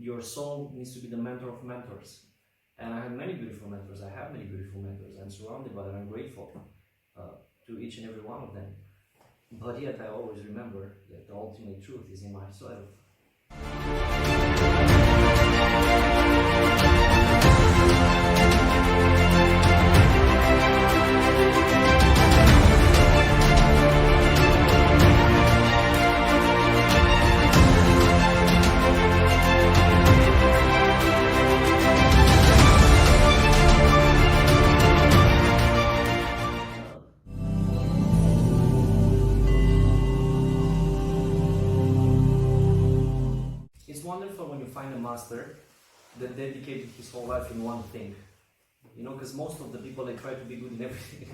your soul needs to be the mentor of mentors. And I have many beautiful mentors. I have many beautiful mentors. I'm surrounded by them. I'm grateful to each and every one of them. But yet I always remember that the ultimate truth is in myself. It's wonderful when you find a master that dedicated his whole life in one thing. You know, because most of the people, they try to be good in everything,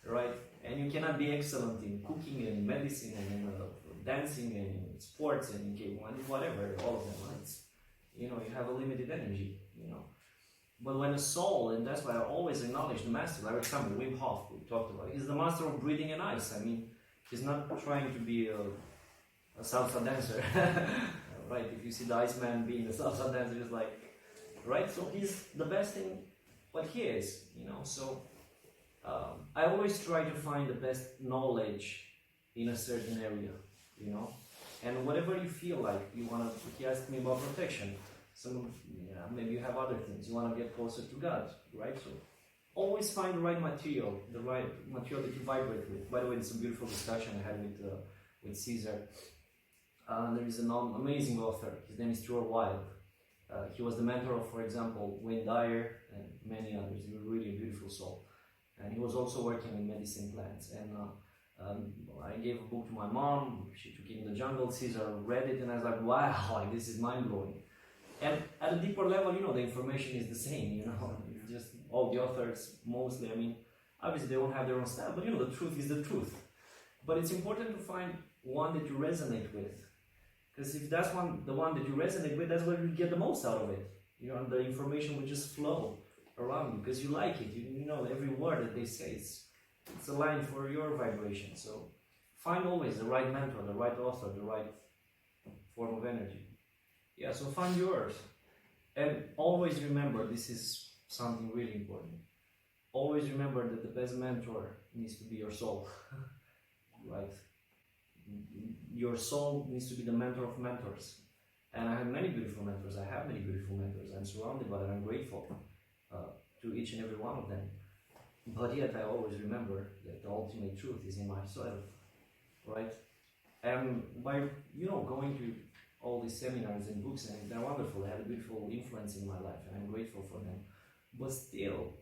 right? And you cannot be excellent in cooking and medicine and dancing and sports and whatever, all of them, right? You know, you have a limited energy, you know. But when a soul, and that's why I always acknowledge the master, like example, Wim Hof, we talked about, he's the master of breathing and ice. I mean, he's not trying to be a salsa dancer, right? If you see the Iceman being a salsa dancer, it's like, right? So he's the best in what he is, you know. So I always try to find the best knowledge in a certain area, you know. And whatever you feel like you want to, he asked me about protection. Maybe you have other things. You want to get closer to God, right? So always find the right material that you vibrate with. By the way, it's a beautiful discussion I had with Caesar. There is an amazing author. His name is Stuart Wilde. He was the mentor of, for example, Wayne Dyer and many others. He was really a beautiful soul. And he was also working in medicine plants. And I gave a book to my mom. She took it in the jungle. Caesar read it, and I was like, wow, like this is mind-blowing. And at a deeper level, you know, the information is the same, you know. It's just all the authors, mostly, I mean, obviously they don't have their own style, but you know, the truth is the truth. But it's important to find one that you resonate with. Because if that's the one that you resonate with, that's where you get the most out of it. You know, and the information will just flow around you because you like it. You know, every word that they say, it's aligned for your vibration. So find always the right mentor, the right author, the right form of energy. Yeah, so find yours. And always remember, this is something really important. Always remember that the best mentor needs to be your soul, right? Your soul needs to be the mentor of mentors. And I have many beautiful mentors. I have many beautiful mentors. I'm surrounded by them. I'm grateful to each and every one of them. But yet I always remember that the ultimate truth is in myself, right? And by, you know, going to all these seminars and books, and they're wonderful. They had a beautiful influence in my life, and I'm grateful for them. But still,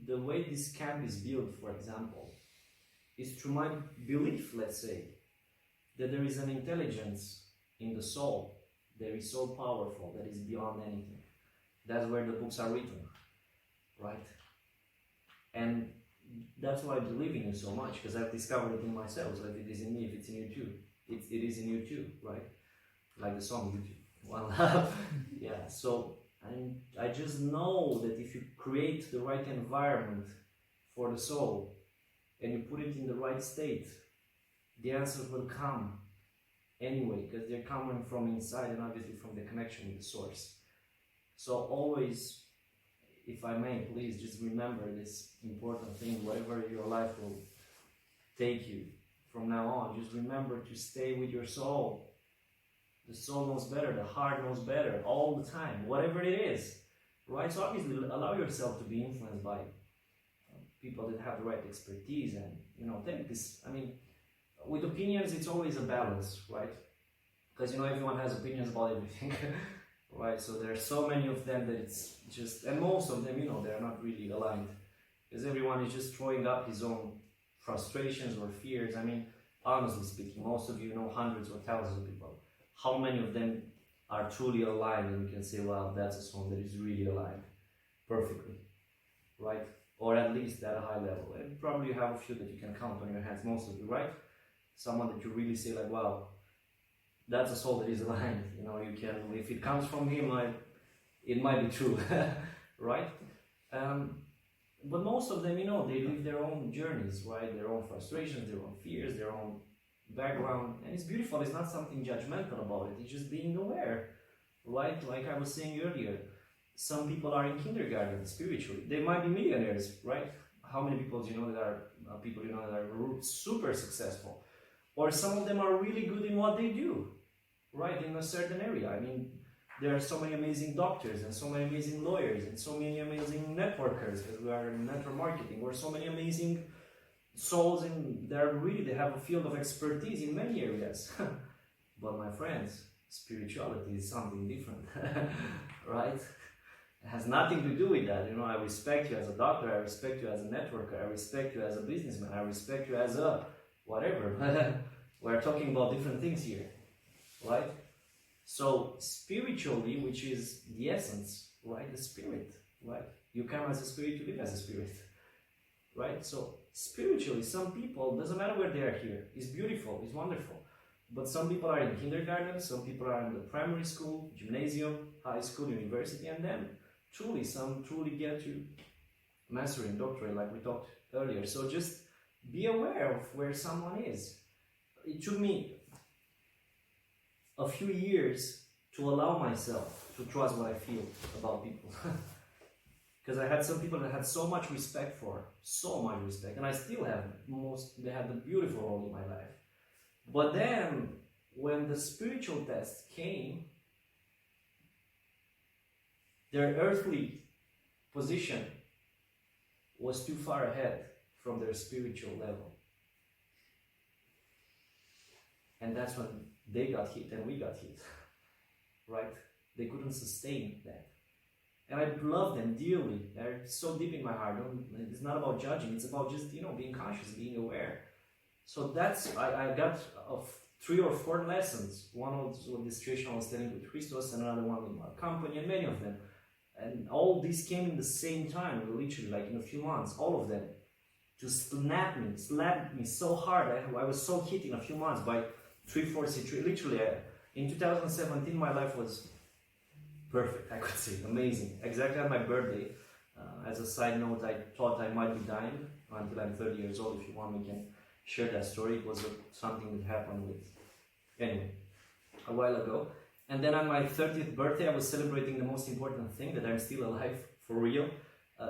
the way this camp is built, for example, is through my belief, let's say, that there is an intelligence in the soul that is so powerful, that is beyond anything. That's where the books are written, right? And that's why I believe in it so much, because I've discovered it in myself. So if it is in me, if it's in you too, it is in you too, right? Like the song YouTube. One Love. Yeah, so I just know that if you create the right environment for the soul and you put it in the right state, the answers will come anyway, because they're coming from inside and obviously from the connection with the source. So always, if I may, please just remember this important thing. Whatever your life will take you from now on, just remember to stay with your soul. The soul knows better, the heart knows better, all the time, whatever it is, right? So obviously allow yourself to be influenced by people that have the right expertise, and, you know, take this, I mean, with opinions, it's always a balance, right? Because, you know, everyone has opinions about everything, right? So there are so many of them that it's just, and most of them, you know, they're not really aligned, because everyone is just throwing up his own frustrations or fears. I mean, honestly speaking, most of you know hundreds or thousands of people. How many of them are truly aligned and you can say, wow, that's a soul that is really aligned perfectly, right? Or at least at a high level. And probably you have a few that you can count on your hands, most of you, right? Someone that you really say like, wow, that's a soul that is aligned. You know, you can, if it comes from him, it might be true, right? But most of them, you know, they live their own journeys, right? Their own frustrations, their own fears, their own background, and it's beautiful. It's not something judgmental about it. It's just being aware, right? Like I was saying earlier, some people are in kindergarten spiritually. They might be millionaires, right? How many people do you know that are super successful? Or some of them are really good in what they do, right? In a certain area. I mean, there are so many amazing doctors and so many amazing lawyers and so many amazing networkers, because we are in network marketing, or so many amazing souls in there. Really, they have a field of expertise in many areas. But my friends, spirituality is something different, right? It has nothing to do with that. You know, I respect you as a doctor, I respect you as a networker, I respect you as a businessman, I respect you as a whatever. We're talking about different things here, right? So spiritually, which is the essence, right? The spirit, right? You come as a spirit, you live as a spirit, right? So spiritually, some people, doesn't matter where they are here, it's beautiful, it's wonderful. But some people are in kindergarten, some people are in the primary school, gymnasium, high school, university, and then some truly get to mastery and doctorate, like we talked earlier. So just be aware of where someone is. It took me a few years to allow myself to trust what I feel about people. Because I had some people that I had so much respect for, so much respect, and I still have they had a beautiful role in my life. But then, when the spiritual test came, their earthly position was too far ahead from their spiritual level. And that's when they got hit and we got hit, right? They couldn't sustain that. And I love them dearly. They're so deep in my heart. It's not about judging, it's about just, being conscious, being aware. So that's, I got 3 or 4 lessons. One was the situation I was telling with Christos, and another one with my company, and many of them. And all these came in the same time, literally, like in a few months, all of them. To slap me so hard. I was so hit in a few months by 3-4 situations. Literally, in 2017, my life was perfect, I could say, amazing. Exactly at my birthday. As a side note, I thought I might be dying until I'm 30 years old. If you want, we can share that story. It was something that happened a while ago. And then on my 30th birthday, I was celebrating the most important thing, that I'm still alive, for real.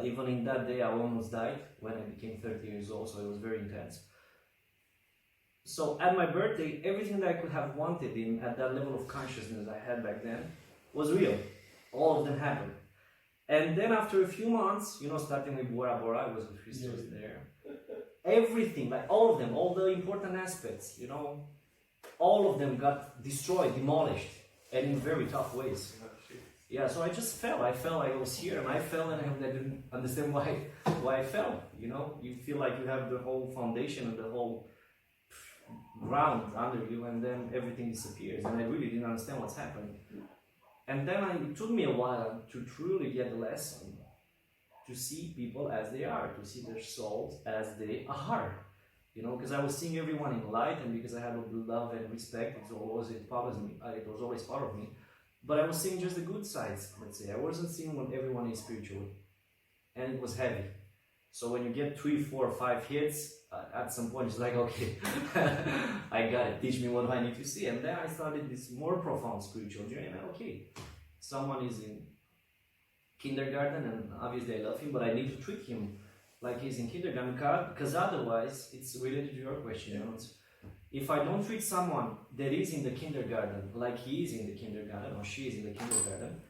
Even in that day, I almost died when I became 30 years old, so it was very intense. So at my birthday, everything that I could have wanted at that level of consciousness I had back then was real. All of them happened. And then after a few months, starting with Bora Bora, I was with Christos there. Everything, like all of them, all the important aspects, all of them got destroyed, demolished, and in very tough ways. Yeah, so I just fell. I fell, I was here, and I fell, and I didn't understand why I fell. You feel like you have the whole foundation and the whole ground under you, and then everything disappears, and I really didn't understand what's happening. And then it took me a while to truly get the lesson, to see people as they are, to see their souls as they are. Because I was seeing everyone in light, and because I had love and respect, it was always part of me. But I was seeing just the good sides, let's say. I wasn't seeing what everyone is spiritually. And it was heavy. So when you get 3, 4, 5 hits, at some point it's like, okay, I got it. Teach me what I need to see. And then I started this more profound spiritual journey. And okay, someone is in kindergarten, and obviously I love him, but I need to treat him like he's in kindergarten, because otherwise, it's related to your question. If I don't treat someone that is in the kindergarten like he is in the kindergarten, or she is in the kindergarten,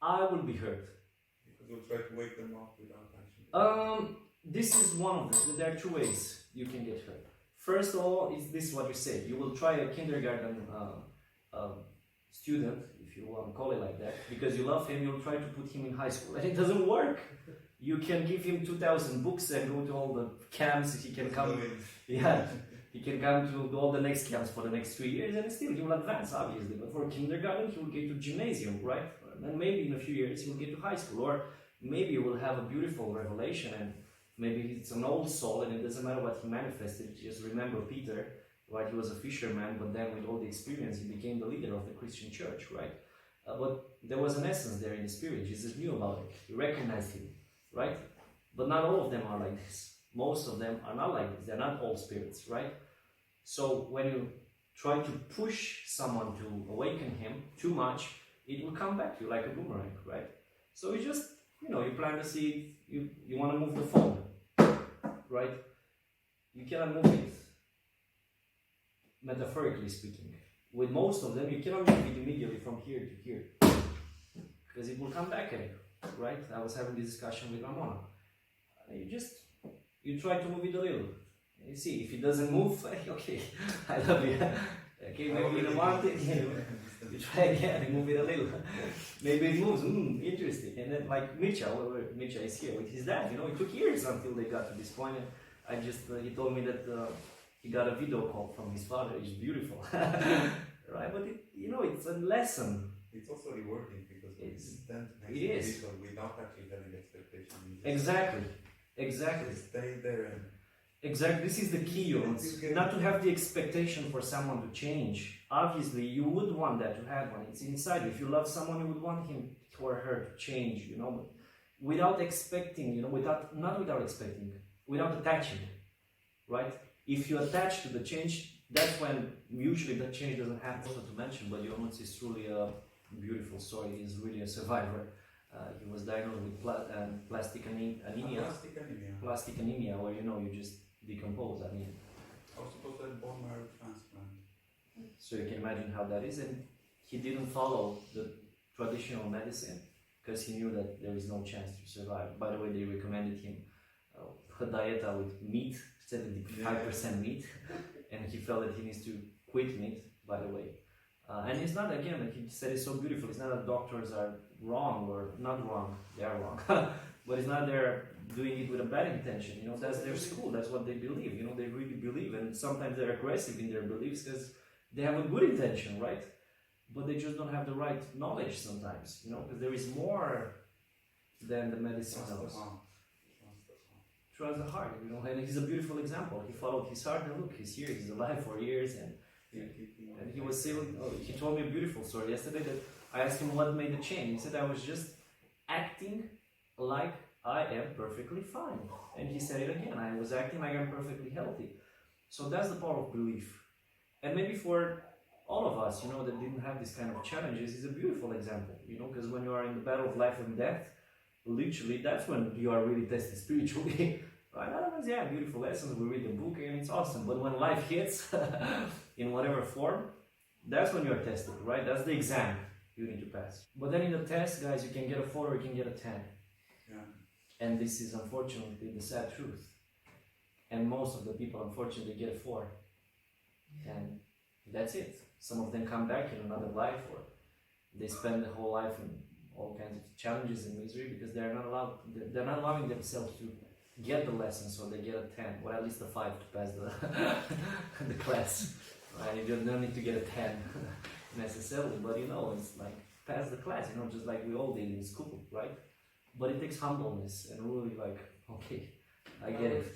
I will be hurt. Because we'll try to wake them up without actually. This is one of them. There are 2 ways you can get hurt. First of all, is this what you said? You will try a kindergarten student, if you want to call it like that, because you love him, you'll try to put him in high school, and it doesn't work. You can give him 2,000 books and go to all the camps. He can come. Yeah. He can come to all the next camps for the next 3 years, and still he will advance, obviously. But for kindergarten, he will get to gymnasium, right? And then maybe in a few years, he will get to high school. Or maybe he will have a beautiful revelation, and maybe it's an old soul, and it doesn't matter what he manifested. Just remember Peter, right? He was a fisherman, but then with all the experience, he became the leader of the Christian church, right? But there was an essence there in the spirit. Jesus knew about it. He recognized him, right? But not all of them are like this. Most of them are not like this. They're not all spirits, right? So when you try to push someone to awaken him too much, it will come back to you like a boomerang, right? So you just, you plant the seed, you want to move the phone, right? You cannot move it, metaphorically speaking. With most of them, you cannot move it immediately from here to here, because it will come back at you, right? I was having this discussion with Ramona. You try to move it a little. You see, if it doesn't move, okay, I love you. Okay, maybe you don't want it, you try again and move it a little. Maybe it moves, interesting. And then like Mitcha is here with his dad, it took years until they got to this point. And he told me that he got a video call from his father. It's beautiful, right? But it's a lesson. It's also rewarding because it's without actually having expectations. Exactly. Stay there and. Exactly. This is the key, not to have the expectation for someone to change. Obviously, you would want that to happen. It's inside you. If you love someone, you would want him or her to change. But without expecting. Not without expecting. Without attaching, right? If you attach to the change, that's when usually the change doesn't happen. Also to mention, but Ionuț is truly a beautiful story. He's really a survivor. He was diagnosed with plastic anemia. Plastic anemia, where you just decompose. I was supposed to have bone marrow transplant. So you can imagine how that is, and he didn't follow the traditional medicine because he knew that there is no chance to survive. By the way, they recommended him a diet with meat, 75% meat, and he felt that he needs to quit meat, by the way. And it's not, again, like he said, it's so beautiful, it's not that doctors are wrong or not wrong, they are wrong, but it's not they're doing it with a bad intention, that's their school, that's what they believe, they really believe, and sometimes they're aggressive in their beliefs because they have a good intention, right? But they just don't have the right knowledge sometimes, because there is more than the medicine knows. Trust the heart, and he's a beautiful example. He followed his heart, and look, he's here, he's alive for years, and he was saying, he told me a beautiful story yesterday that I asked him what made the change. He said, I was just acting like I am perfectly fine. And he said it again, I was acting like I'm perfectly healthy. So that's the power of belief. And maybe for all of us, that didn't have this kind of challenges, is a beautiful example, because when you are in the battle of life and death, literally, that's when you are really tested spiritually, right? Otherwise, yeah, beautiful lessons, we read the book and it's awesome. But when life hits, in whatever form, that's when you're tested, right? That's the exam you need to pass. But then in the test, guys, you can get a 4 or you can get a 10. Yeah. And this is unfortunately the sad truth. And most of the people, unfortunately, get a 4. And that's it. Some of them come back in another life, or they spend the whole life in all kinds of challenges and misery because they're not allowing themselves to get the lesson, so they get a 10 or at least a 5 to pass the class, right? You don't need to get a 10 necessarily, but it's like pass the class, just like we all did in school, right? But it takes humbleness and really okay, I get it.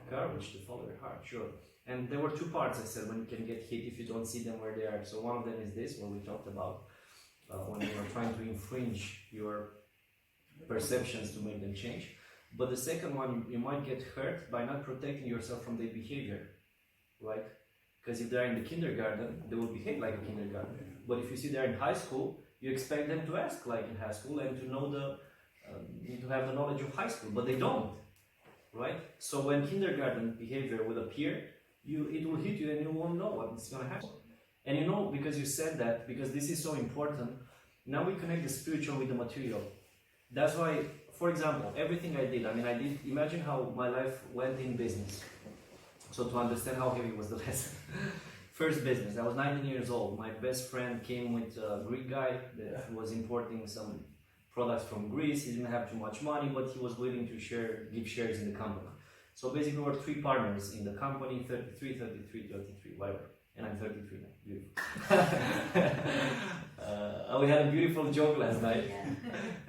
Courage to follow your heart, sure. And there were 2 parts I said when you can get hit if you don't see them where they are. So one of them is this, what we talked about. When you are trying to infringe your perceptions to make them change. But the second one, you might get hurt by not protecting yourself from their behavior, right? Because if they're in the kindergarten, they will behave like a kindergarten. But if you see they're in high school, you expect them to ask like in high school and to know to have the knowledge of high school, but they don't, right? So when kindergarten behavior will appear, it will hit you and you won't know what's going to happen. And because you said that, because this is so important, now we connect the spiritual with the material. That's why, for example, everything I did, imagine how my life went in business. So to understand how heavy was the lesson. First business, I was 19 years old. My best friend came with a Greek guy that was importing some products from Greece. He didn't have too much money, but he was willing to give shares in the company. So basically we were 3 partners in the company, 33, 33, 33, whatever. And I'm 33 now, beautiful. We had a beautiful joke last night.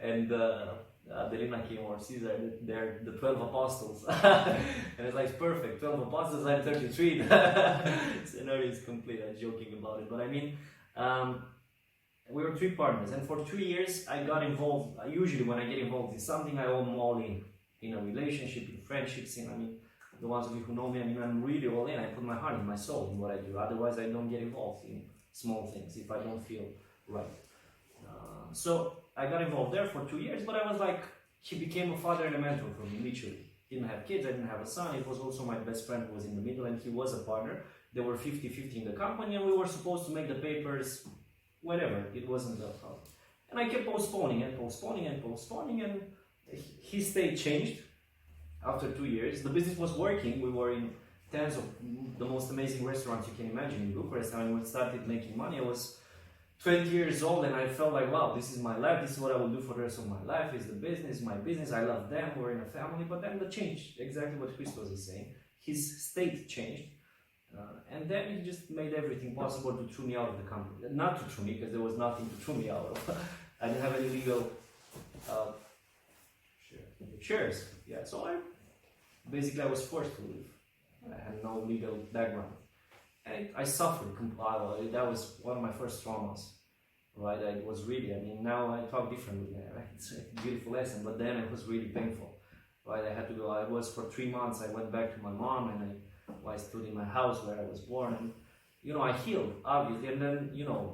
And Adelina came, or Caesar, they're the 12 apostles. And it's like, perfect, 12 apostles, I'm 33. Scenario is complete, I'm joking about it. But we were 3 partners. And for 3 years, I got involved. Usually when I get involved in something, I am all in a relationship, in friendships, the ones of you who know me, I'm really all in. I put my heart and my soul in what I do. Otherwise, I don't get involved in small things if I don't feel right. So I got involved there for 2 years, but I was like, he became a father and a mentor for me, literally. Didn't have kids, I didn't have a son. It was also my best friend who was in the middle, and he was a partner. They were 50-50 in the company, and we were supposed to make the papers whenever. It wasn't a problem. And I kept postponing and postponing and postponing, and his state changed after 2 years. The business was working. We were in tens of the most amazing restaurants you can imagine in Bucharest. And when we started making money, I was 20 years old, and I felt like, wow, this is my life. This is what I will do for the rest of my life. It's the business, my business. I love them. We're in a family. But then the change, exactly what Christos is saying. His state changed. And then he just made everything possible to throw me out of the company. Not to throw me, because there was nothing to throw me out of. I didn't have any legal shares. Yeah, so I was forced to leave. I had no legal background. And I suffered. That was one of my first traumas. Right? It was really, I mean, now I talk differently. Right? It's a beautiful lesson, but then it was really painful. Right? I had to go, I was for 3 months, I went back to my mom, and I stood in my house where I was born, and I healed, obviously, and then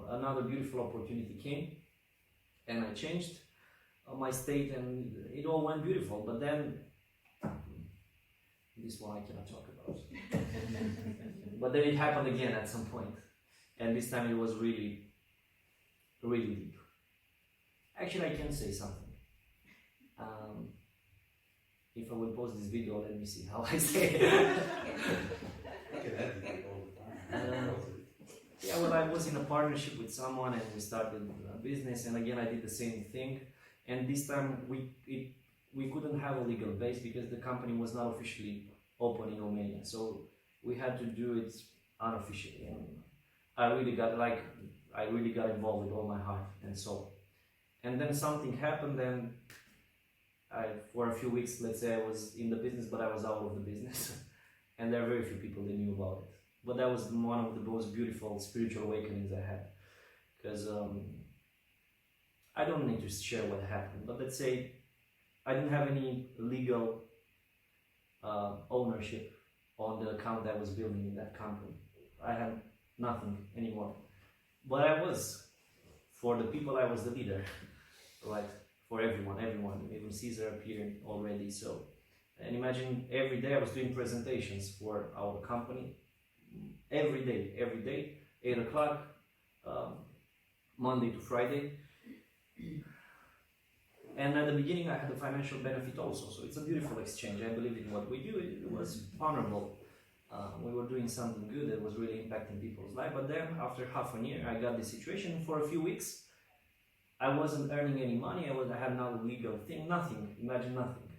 another beautiful opportunity came, and I changed my state, and it all went beautiful. But then this one I cannot talk about. But then it happened again at some point, and this time it was really, really deep. Actually, I can say something. If I will post this video, let me see how I say it. Yeah, well, I was in a partnership with someone, and we started a business, and again I did the same thing. And this time we couldn't have a legal base because the company was not officially open in Romania, so we had to do it unofficially. And I really got involved with all my heart and soul. And then something happened, and for a few weeks, let's say, I was in the business, but I was out of the business. And there are very few people that knew about it. But that was one of the most beautiful spiritual awakenings I had. Because I don't need to share what happened, but let's say I didn't have any legal ownership on the account that I was building in that company. I had nothing anymore. But I was, for the people, I was the leader, right? For everyone, even Caesar appeared already. So, and imagine every day I was doing presentations for our company. Every day, 8 o'clock, Monday to Friday. And at the beginning I had the financial benefit also, so it's a beautiful exchange. I believe in what we do, it was honorable. We were doing something good that was really impacting people's life. But then after half a year, I got this situation. For a few weeks, I wasn't earning any money. I had no legal thing, nothing, imagine nothing.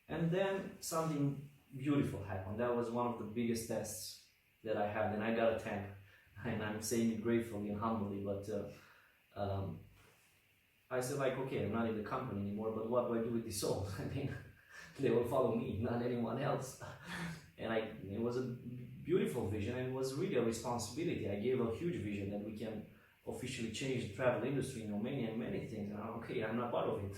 And then something beautiful happened. That was one of the biggest tests that I had, and I got a tank. And I'm saying it gratefully and humbly, but I said, like, okay, I'm not in the company anymore, but what do I do with this soul? I mean, they will follow me, not anyone else. And it was a beautiful vision, and it was really a responsibility. I gave a huge vision that we can officially change the travel industry in Romania and many things. And I'm not part of it.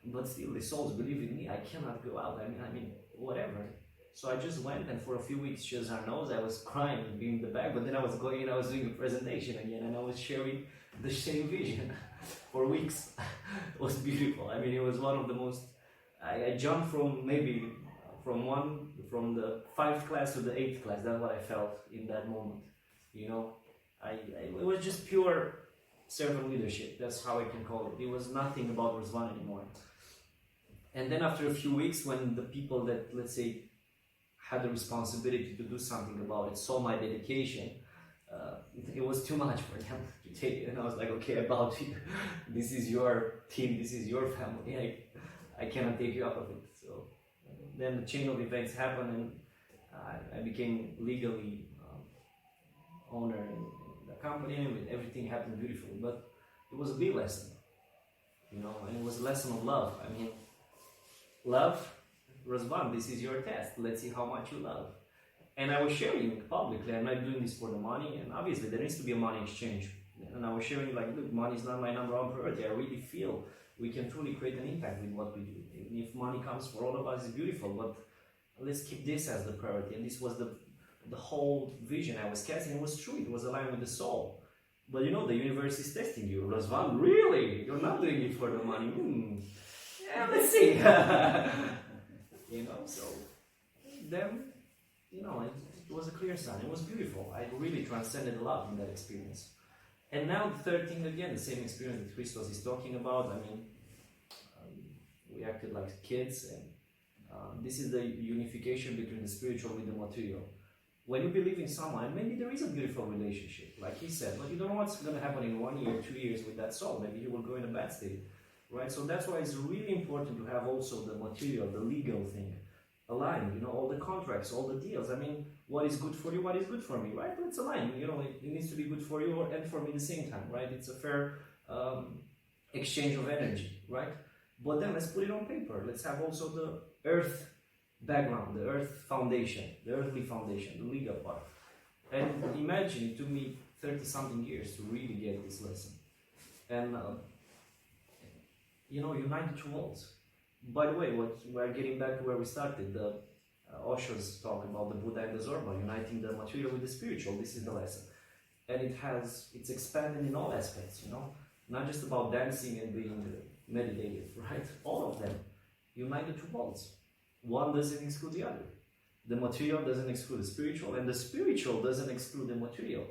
But still, the souls believe in me. I cannot go out. I mean, whatever. So I just went, and for a few weeks, Shazar knows, I was crying and being in the back, but then I was going and I was doing a presentation again, and I was sharing the same vision for weeks. It was beautiful. I mean, it was one of the most, I jumped from from the 5th class to the 8th class. That's what I felt in that moment. It was just pure servant leadership. That's how I can call it. It was nothing about Razvan anymore. And then after a few weeks, when the people that, let's say, had the responsibility to do something about it saw my dedication, it was too much for them to take it. And I was like, okay, about you. This is your team, this is your family. I cannot take you out of it. So then the chain of events happened, and I became legally owner in the company, and everything happened beautifully. But it was a big lesson, and it was a lesson of love. I mean, love, Razvan, this is your test. Let's see how much you love. And I was sharing publicly. I'm not doing this for the money, and obviously there needs to be a money exchange. And I was sharing, like, look, money is not my number one priority. I really feel we can truly create an impact with what we do. Even if money comes for all of us, it's beautiful, but let's keep this as the priority. And this was the whole vision I was casting. It was true. It was aligned with the soul. But you know, the universe is testing you. Razvan, really? You're not doing it for the money. Yeah, let's see. You know, so then, you know, it was a clear sign. It was beautiful. I really transcended a lot in that experience. And now the third thing, again, the same experience that Christos is talking about. I mean, we acted like kids, and this is the unification between the spiritual with the material. When you believe in someone, maybe there is a beautiful relationship, like he said, but you don't know what's going to happen in 1 year, 2 years with that soul. Maybe he will go in a bad state, right? So that's why it's really important to have also the material, the legal thing aligned, you know, all the contracts, all the deals. I mean, what is good for you, what is good for me, right? Let's align, you know, it needs to be good for you and for me at the same time, right? It's a fair exchange of energy, right? But then let's put it on paper. Let's have also the earth background, the earth foundation, the earthly foundation, the legal part. And imagine it took me 30-something years to really get this lesson. And, you know, unite the two worlds. By the way, we're getting back to where we started, the Osho's talk about the Buddha and the Zorba, uniting the material with the spiritual. This is the lesson. And it's expanded in all aspects, you know, not just about dancing and being meditative, right? All of them unite the two worlds. One doesn't exclude the other. The material doesn't exclude the spiritual, and the spiritual doesn't exclude the material.